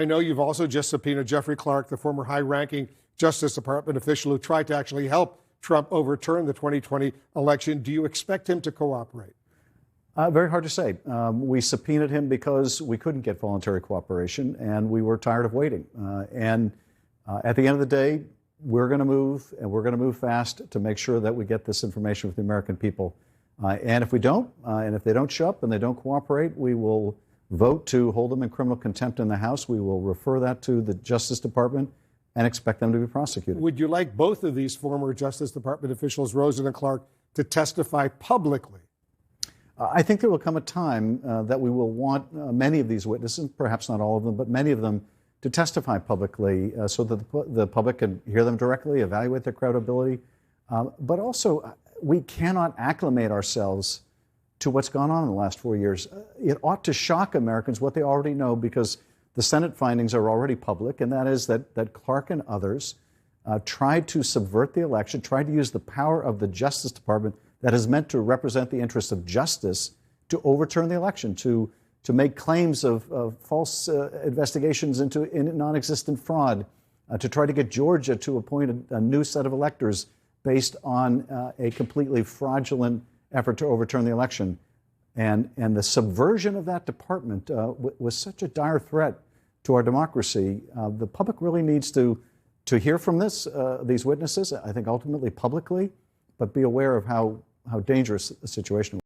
I know you've also just subpoenaed Jeffrey Clark, the former high-ranking Justice Department official who tried to actually help Trump overturn the 2020 election. Do you expect him to cooperate? Very hard to say. We subpoenaed him because we couldn't get voluntary cooperation, and we were tired of waiting. At the end of the day, we're going to move, and we're going to move fast to make sure that we get this information with the American people. And if we don't, and if they don't show up and they don't cooperate, we will vote to hold them in criminal contempt in the House. We will refer that to the Justice Department and expect them to be prosecuted. Would you like both of these former Justice Department officials, Rosen and Clark, to testify publicly? I think there will come a time that we will want many of these witnesses, perhaps not all of them, but many of them, to testify publicly so that the public can hear them directly, evaluate their credibility. But also, we cannot acclimate ourselves to what's gone on in the last 4 years. It ought to shock Americans what they already know, because the Senate findings are already public, and that is that Clark and others tried to subvert the election, tried to use the power of the Justice Department that is meant to represent the interests of justice to overturn the election, to make claims of false investigations into non-existent fraud, to try to get Georgia to appoint a new set of electors based on a completely fraudulent effort to overturn the election. And the subversion of that department was such a dire threat to our democracy. The public really needs to hear from these witnesses, I think ultimately publicly, but be aware of how dangerous the situation